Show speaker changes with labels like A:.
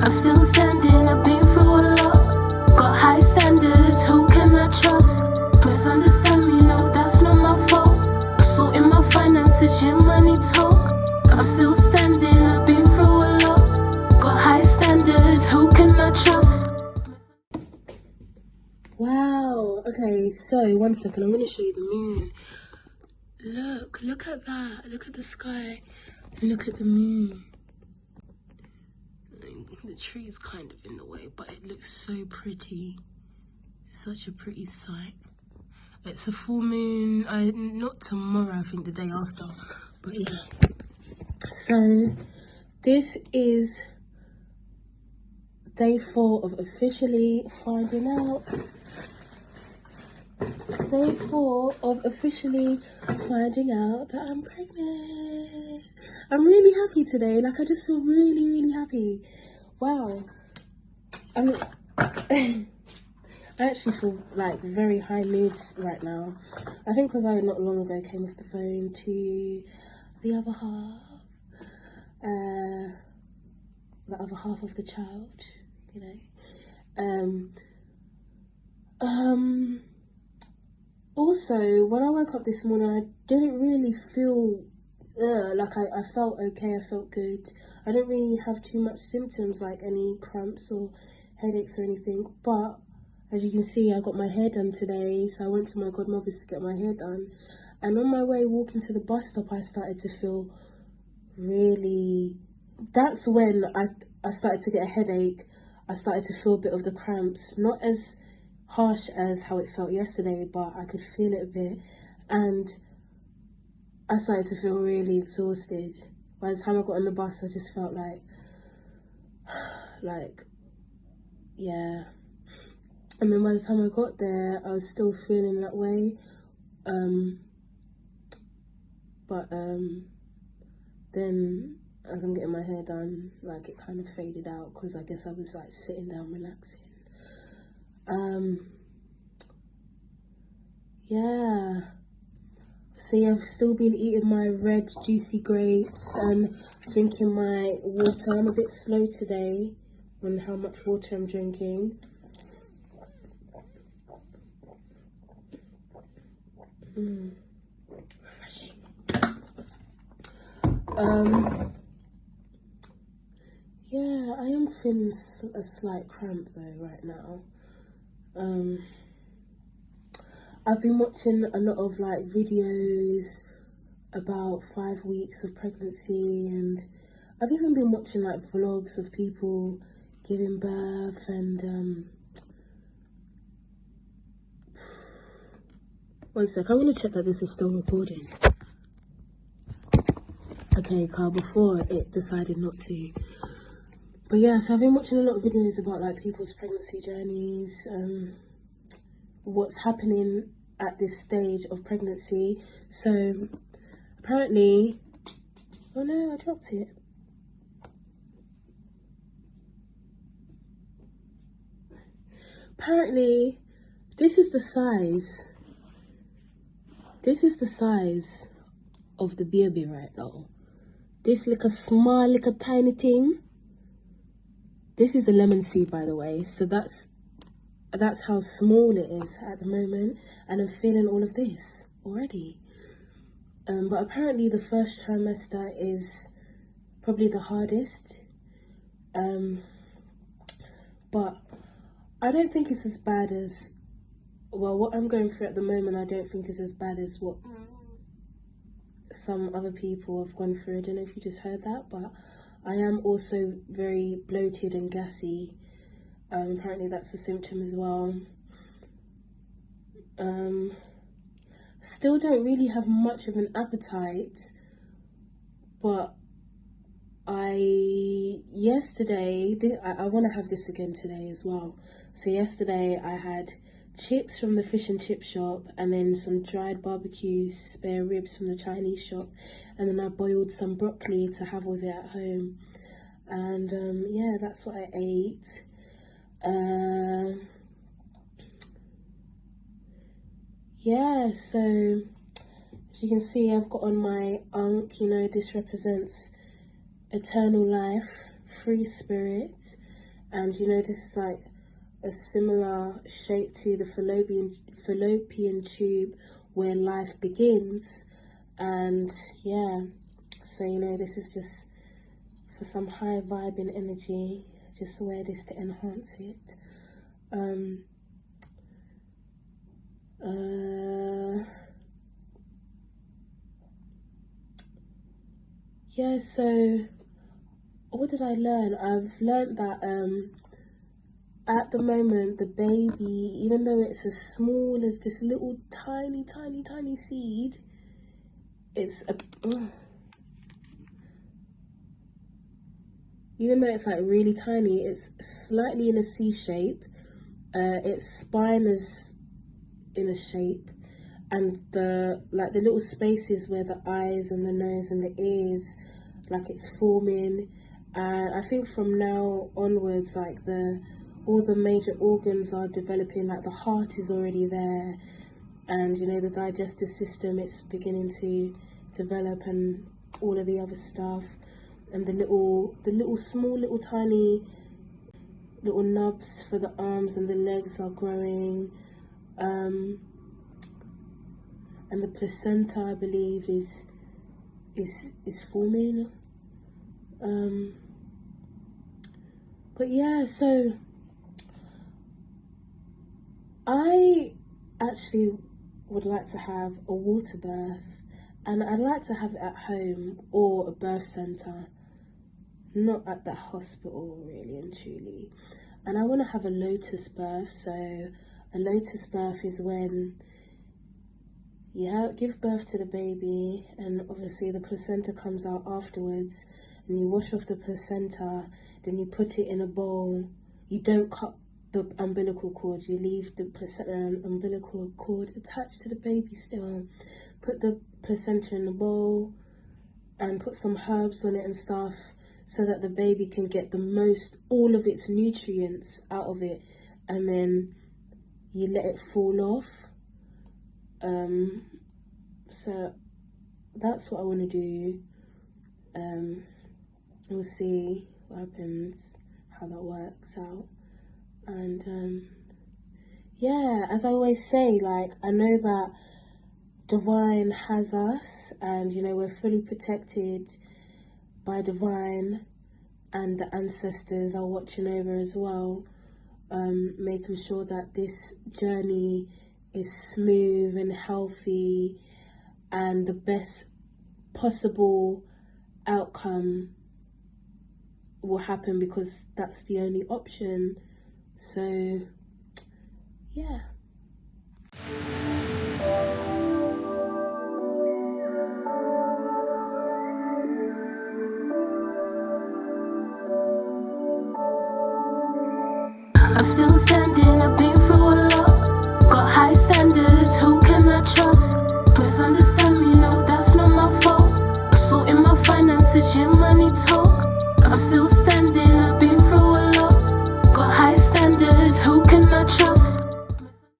A: I'm still standing, I've been through a lot. Got high standards, who can I trust? Misunderstand me, no, that's not my fault. Sorting my finances, yeah, money talk. I'm still standing, I've been through a lot. Got high standards, who can I trust?
B: Wow, okay, so 1 second, I'm gonna show you the moon. Look at that, look at the sky, look at the moon. The tree is kind of in the way, but it looks so pretty. It's such a pretty sight. It's a full moon, not tomorrow, I think the day after, but yeah. So, this is day 4 of officially finding out. Day 4 of officially finding out that I'm pregnant. I'm really happy today. Like, I just feel really, really happy. Wow. I actually feel like very high moods right now. I think because I not long ago came off the phone to the other half of the child, you know. Also, when I woke up this morning, I didn't really feel like I felt okay, I felt good. I don't really have too much symptoms like any cramps or headaches or anything, but as you can see, I got my hair done today, so I went to my godmother's to get my hair done, and on my way walking to the bus stop, I started to feel really, that's when I started to get a headache. I started to feel a bit of the cramps, not as harsh as how it felt yesterday, but I could feel it a bit, and I started to feel really exhausted. By the time I got on the bus, I just felt like, yeah. And then by the time I got there, I was still feeling that way. But then as I'm getting my hair done, like it kind of faded out because I guess I was like sitting down relaxing. Yeah. See, I've still been eating my red juicy grapes and drinking my water. I'm a bit slow today on how much water I'm drinking. Refreshing. Yeah, I am feeling a slight cramp though right now. I've been watching a lot of like videos about 5 weeks of pregnancy, and I've even been watching like vlogs of people giving birth, and 1 sec, I'm gonna check that this is still recording. Okay, Carl, before it decided not to. But yeah, so I've been watching a lot of videos about like people's pregnancy journeys, what's happening at this stage of pregnancy. So apparently, oh no, I dropped it. Apparently, this is the size of the baby right now. This like a small, like a tiny thing. This is a lemon seed, by the way, so that's how small it is at the moment, and I'm feeling all of this already. But apparently the first trimester is probably the hardest. But I don't think it's as bad as, well, what I'm going through at the moment, I don't think is as bad as what some other people have gone through. I don't know if you just heard that, but I am also very bloated and gassy. Apparently that's a symptom as well. Still don't really have much of an appetite, but yesterday, I want to have this again today as well. So yesterday I had chips from the fish and chip shop, and then some dried barbecue spare ribs from the Chinese shop, and then I boiled some broccoli to have with it at home, and yeah, that's what I ate. Yeah, so as you can see, I've got on my Ankh, you know, this represents eternal life, free spirit, And this is like a similar shape to the fallopian tube where life begins. And yeah, so this is just for some high vibing energy. Just wear this to enhance it. Yeah, so what did I learn? I've learned that at the moment the baby, even though it's as small as this little tiny seed, even though it's like really tiny, it's slightly in a C shape. Its spine is in a shape, and the little spaces where the eyes and the nose and the ears, like it's forming. And I think from now onwards, like all the major organs are developing. Like the heart is already there, and the digestive system, it's beginning to develop, and all of the other stuff. And the small tiny little nubs for the arms and the legs are growing. And the placenta, I believe, is forming. But yeah, so I actually would like to have a water birth, and I'd like to have it at home or a birth center, not at the hospital, really and truly. And I want to have a lotus birth. So a lotus birth is when you give birth to the baby, and obviously the placenta comes out afterwards, and you wash off the placenta, then you put it in a bowl. You don't cut the umbilical cord, you leave the placenta and umbilical cord attached to the baby still. Put the placenta in the bowl and put some herbs on it and stuff, so that the baby can get all of its nutrients out of it, and then you let it fall off. So that's what I want to do. We'll see what happens, how that works out. And yeah, as I always say, like, I know that divine has us, and we're fully protected by divine, and the ancestors are watching over as well, making sure that this journey is smooth and healthy, and the best possible outcome will happen, because that's the only option. So yeah.
A: I'm still standing, I've been through a